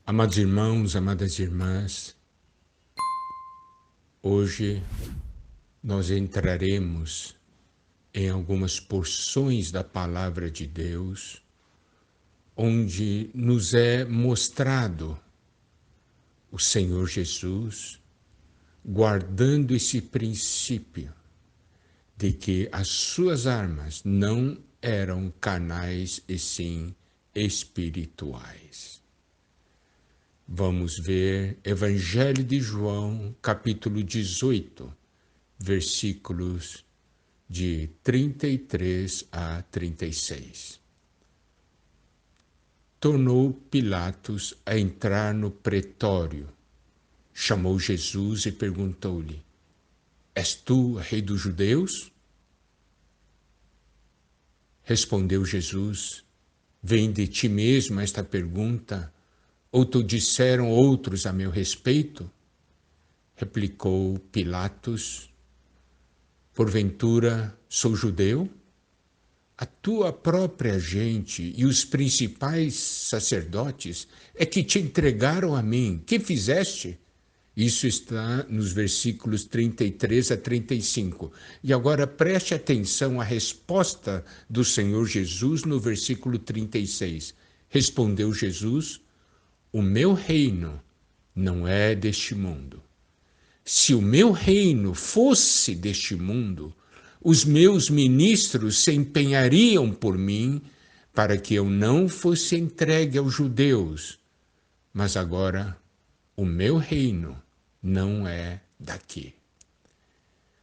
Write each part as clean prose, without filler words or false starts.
Amados irmãos, amadas irmãs, hoje nós entraremos em algumas porções da Palavra de Deus, onde nos é mostrado o Senhor Jesus, guardando esse princípio de que as suas armas não eram carnais e sim espirituais. Vamos ver Evangelho de João, capítulo 18, versículos de 33 a 36. Tornou Pilatos a entrar no pretório, chamou Jesus e perguntou-lhe: És tu rei dos judeus? Respondeu Jesus: Vem de ti mesmo esta pergunta, ou te disseram outros a meu respeito? Replicou Pilatos: Porventura sou judeu? A tua própria gente e os principais sacerdotes é que te entregaram a mim. Que fizeste? Isso está nos versículos 33 a 35. E agora preste atenção à resposta do Senhor Jesus no versículo 36. Respondeu Jesus: O meu reino não é deste mundo. Se o meu reino fosse deste mundo, os meus ministros se empenhariam por mim para que eu não fosse entregue aos judeus. Mas agora o meu reino não é daqui.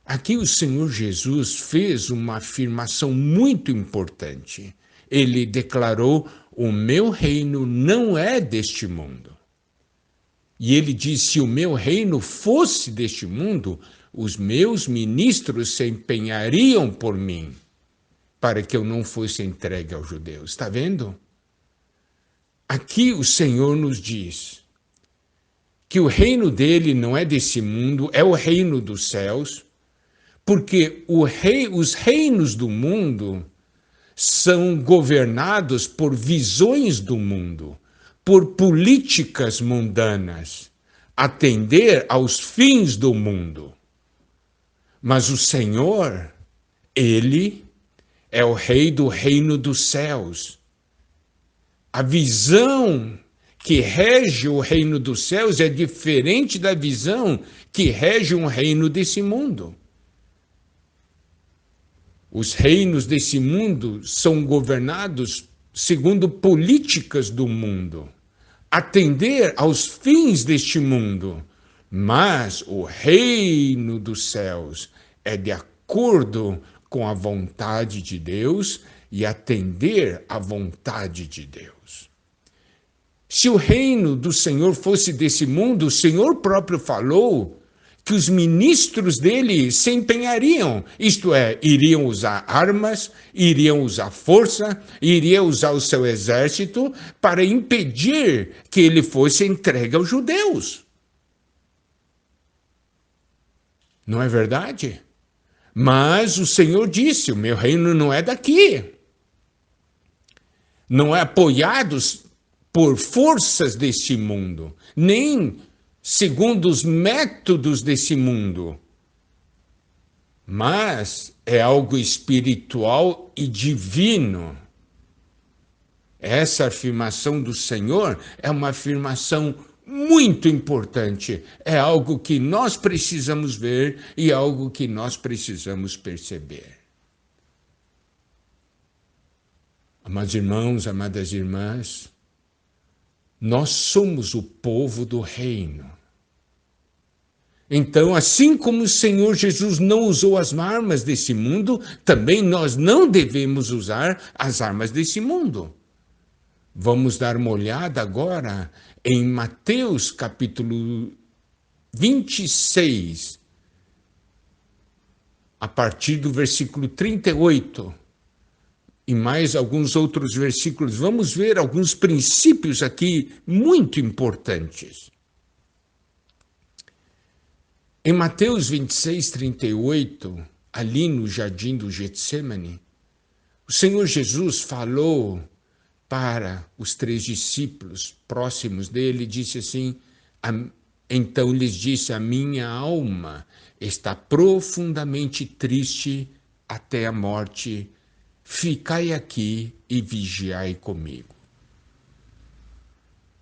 Aqui o Senhor Jesus fez uma afirmação muito importante. Ele declarou: o meu reino não é deste mundo. E ele disse: se o meu reino fosse deste mundo, os meus ministros se empenhariam por mim para que eu não fosse entregue aos judeus. Está vendo? Aqui o Senhor nos diz que o reino dele não é desse mundo, é o reino dos céus, porque os reinos do mundo são governados por visões do mundo, por políticas mundanas, atender aos fins do mundo. Mas o Senhor, Ele é o Rei do reino dos céus. A visão que rege o reino dos céus é diferente da visão que rege um reino desse mundo. Os reinos desse mundo são governados segundo políticas do mundo, atender aos fins deste mundo. Mas o reino dos céus é de acordo com a vontade de Deus e atender à vontade de Deus. Se o reino do Senhor fosse desse mundo, o Senhor próprio falou que os ministros dele se empenhariam, isto é, iriam usar armas, iriam usar força, iriam usar o seu exército para impedir que ele fosse entregue aos judeus. Não é verdade? Mas o Senhor disse: o meu reino não é daqui. Não é apoiado por forças deste mundo, nem segundo os métodos desse mundo, mas é algo espiritual e divino. Essa afirmação do Senhor é uma afirmação muito importante, é algo que nós precisamos ver e algo que nós precisamos perceber. Amados irmãos, amadas irmãs, nós somos o povo do reino. Então, assim como o Senhor Jesus não usou as armas desse mundo, também nós não devemos usar as armas desse mundo. Vamos dar uma olhada agora em Mateus capítulo 26, a partir do versículo 38, e mais alguns outros versículos. Vamos ver alguns princípios aqui muito importantes. Em Mateus 26, 38, ali no jardim do Getsemane, o Senhor Jesus falou para os 3 discípulos próximos dele, disse assim: então lhes disse, a minha alma está profundamente triste até a morte, ficai aqui e vigiai comigo.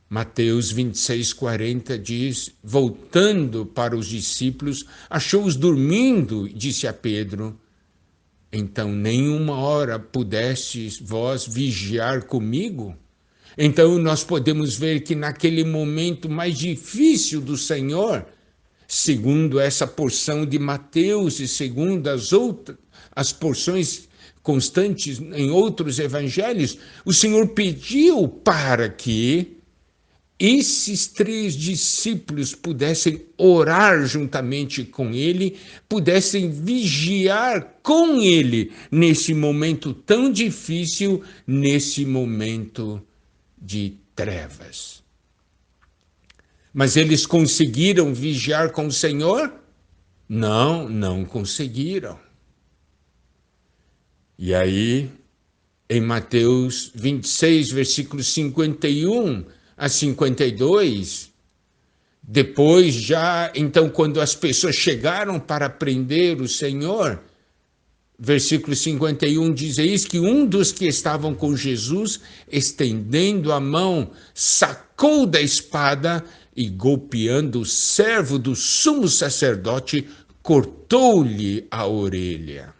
Mateus 26:40 diz, voltando para os discípulos, achou-os dormindo, disse a Pedro, então nem uma hora pudestes vós vigiar comigo? Então nós podemos ver que naquele momento mais difícil do Senhor, segundo essa porção de Mateus e segundo as porções constantes em outros evangelhos, o Senhor pediu para que esses 3 discípulos pudessem orar juntamente com ele, pudessem vigiar com ele nesse momento tão difícil, nesse momento de trevas. Mas eles conseguiram vigiar com o Senhor? Não, não conseguiram. E aí, em Mateus 26, versículos 51 a 52, depois já, então, quando as pessoas chegaram para prender o Senhor, versículo 51 diz, eis que um dos que estavam com Jesus, estendendo a mão, sacou da espada e, golpeando o servo do sumo sacerdote, cortou-lhe a orelha.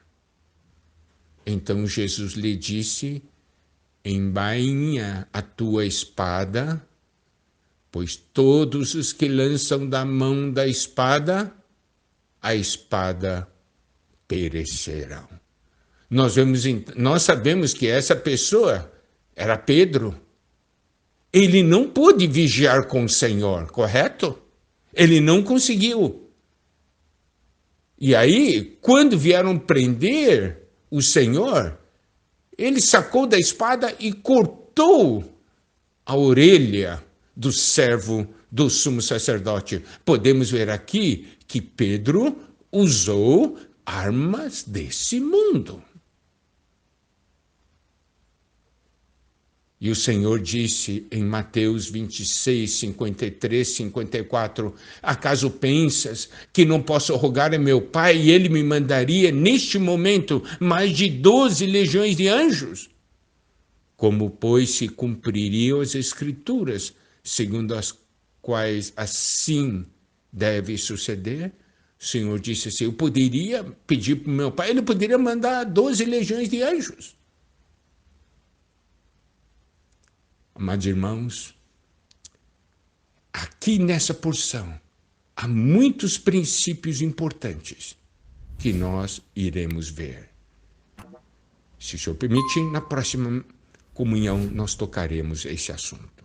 Então Jesus lhe disse, embainha a tua espada, pois todos os que lançam da mão da espada, a espada perecerão. Nós sabemos que essa pessoa era Pedro. Ele não pôde vigiar com o Senhor, correto? Ele não conseguiu. E aí, quando vieram prender o Senhor, ele sacou da espada e cortou a orelha do servo do sumo sacerdote. Podemos ver aqui que Pedro usou armas desse mundo. E o Senhor disse em Mateus 26, 53, 54, acaso pensas que não posso rogar a meu Pai e ele me mandaria neste momento mais de 12 legiões de anjos? Como, pois, se cumpririam as Escrituras, segundo as quais assim deve suceder? O Senhor disse assim, eu poderia pedir para o meu Pai, ele poderia mandar 12 legiões de anjos. Amados irmãos, aqui nessa porção há muitos princípios importantes que nós iremos ver. Se o Senhor permitir, na próxima comunhão nós tocaremos esse assunto.